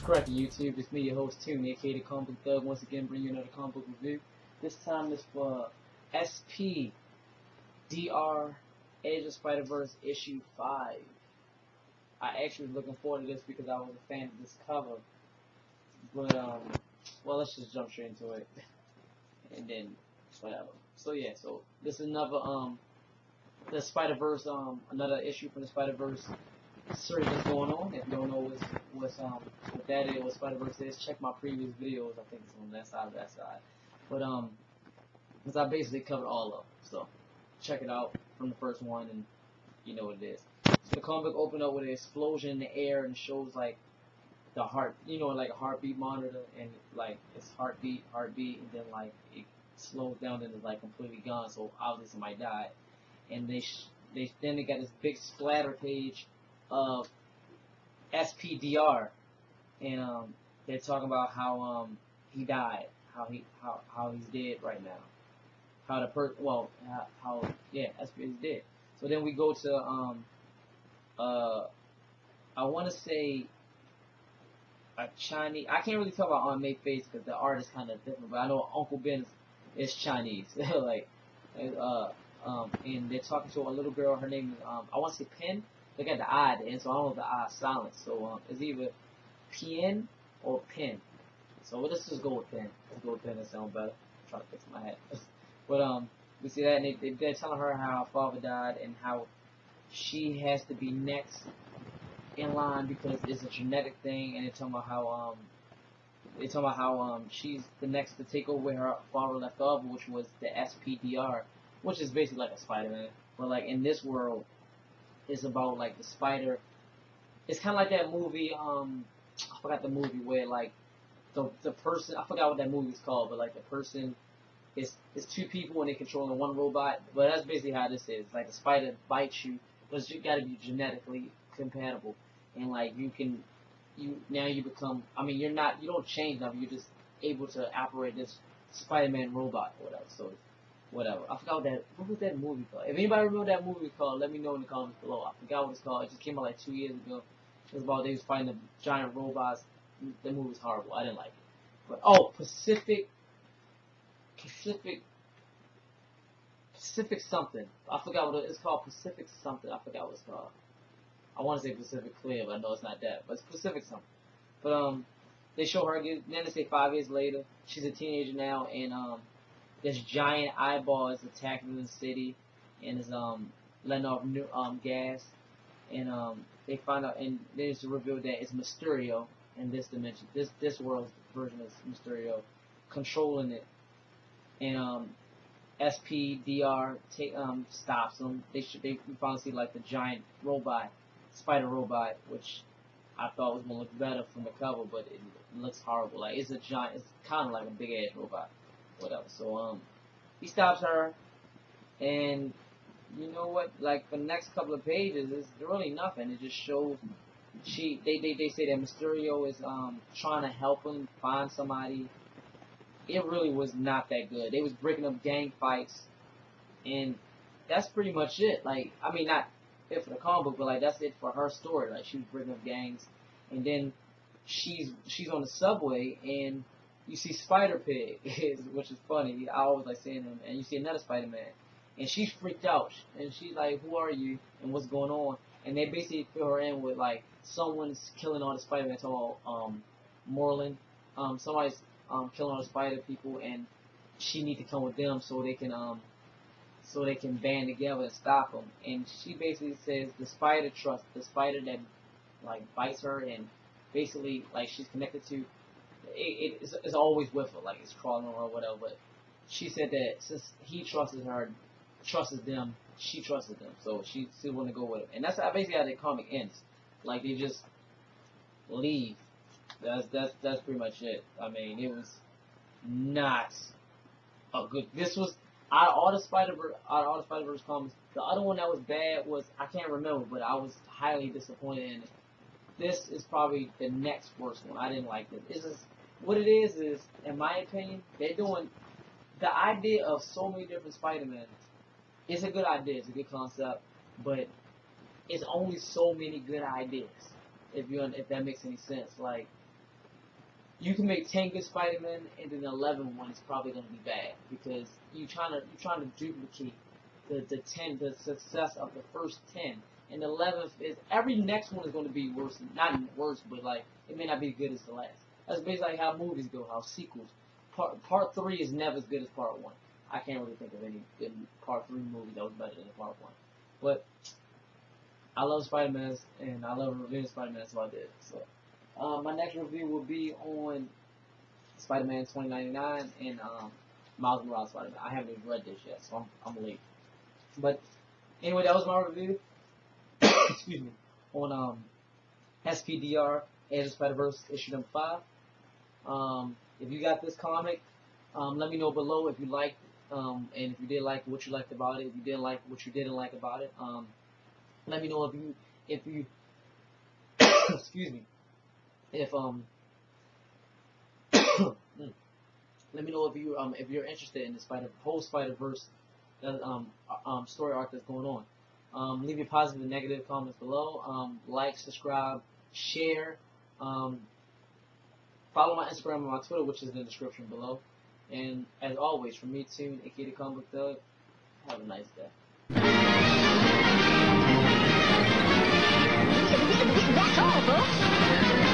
Correct, YouTube. It's me, your host, Tim, aka the Comic Book Thug, once again bringing you another comic book review. This time it's for SPDR Edge of Spider-Verse issue 5. I actually was looking forward to this because I was a fan of this cover. But, well, let's just jump straight into it. And then, whatever. So, yeah, so this is another, the Spider-Verse, another issue from the Spider-Verse series that's going on. If you don't know what that is, what Spider-Verse is, check my previous videos. I think it's on that side. But because I basically covered all of them, so check it out from the first one, and you know what it is. So the comic book opened up with an explosion in the air and shows like the heart, like a heartbeat monitor, and like it's heartbeat, and then like it slows down and it's like completely gone. So obviously somebody died, and then they got this big splatter page of SPDR, and they're talking about how he died, how he's dead right now, SP is dead. So then we go to I want to say a Chinese. I can't really talk about Aunt May face because the art is kind of different, but I know Uncle Ben is Chinese, and they're talking to a little girl. Her name is I want to say Pen. Look at the I at the end, so I don't know if the I is silent. So it's either Pien or Pen. So let's just go with Pen. Let's go with Pen. That sounds better. I'm trying to fix my head. But we see that, and they're telling her how her father died and how she has to be next in line because it's a genetic thing. And they're talking about how she's the next to take over where her father left off, which was the SPDR, which is basically like a Spider-Man. But like in this world, it's about like the spider. It's kind of like that movie. I forgot the movie where like the person. I forgot what that movie is called, but like the person is two people and they controlling one robot. But that's basically how this is. Like the spider bites you, but you got to be genetically compatible, and like you become. I mean, you don't change nothing. You're just able to operate this Spider-Man robot or whatever. So. Whatever. I forgot what was that movie called? If anybody remember that movie called, let me know in the comments below. I forgot what it's called. It just came out like 2 years ago. It was about they was fighting the giant robots. The movie was horrible. I didn't like it. But Pacific something. I forgot what it's called. Pacific something. I forgot what it's called. I want to say Pacific Clear, but I know it's not that. But it's Pacific something. But they show her again. Then they say 5 years later, she's a teenager now, and this giant eyeball is attacking the city and is letting off new gas, and they find out, and then it's revealed that it's Mysterio in this dimension. This world's version is Mysterio controlling it, and SPDR stops them. They finally see like the giant robot, spider robot, which I thought was gonna look better from the cover, but it looks horrible. Like it's kind of like a big ass robot. Whatever. So he stops her, and you know what? Like the next couple of pages is really nothing. It just shows they say that Mysterio is trying to help him find somebody. It really was not that good. They was breaking up gang fights, and that's pretty much it. Like I mean, not it for the comic book, but like that's it for her story. Like she was breaking up gangs, and then she's on the subway and you see Spider-Pig, which is funny. I always like seeing him. And you see another Spider-Man. And she's freaked out. And she's like, who are you? And what's going on? And they basically fill her in with, like, someone's killing all the Spider-Man. Moreland. Somebody's killing all the Spider people. And she needs to come with them so they can band together and stop them. And she basically says the spider that, like, bites her and basically, like, she's connected to, it's always with her, like it's crawling on her or whatever. But she said that since he trusted them, she trusted them, so she still want to go with him. And that's basically how the comic ends. Like they just leave. That's pretty much it. I mean, it was not a good. This was out of all the Spider-Verse comics. The other one that was bad was I can't remember, but I was highly disappointed in it. This is probably the next worst one. I didn't like this. This is what it is, in my opinion, they're doing the idea of so many different Spider-Man. It's a good idea, it's a good concept, but it's only so many good ideas. If that makes any sense. Like you can make 10 good Spider-Man, and then the 11th one is probably going to be bad because you're trying to duplicate the success of the first 10, and the 11th is every next one is going to be worse, not worse, but like it may not be as good as the last. That's basically how movies go, how sequels. Part 3 is never as good as part 1. I can't really think of any good part 3 movie that was better than part 1, but I love Spider-Man and I love reviewing Spider-Man, so I did. So. My next review will be on Spider-Man 2099 and Miles Morales Spider-Man. I haven't even read this yet, so I'm late. But anyway, that was my review. Excuse me. On SPDR Edge of Spider-Verse issue number 5. If you got this comic, let me know below if you liked it, and if you did like what you liked about it. If you didn't like what you didn't like about it, let me know if you excuse me. If let me know if you're interested in the whole Spider-Verse story arc that's going on. Leave your positive and negative comments below. Like, subscribe, share. Follow my Instagram and my Twitter, which is in the description below. And as always, from me to aka the Comic Book Thug, have a nice day. That's all, folks.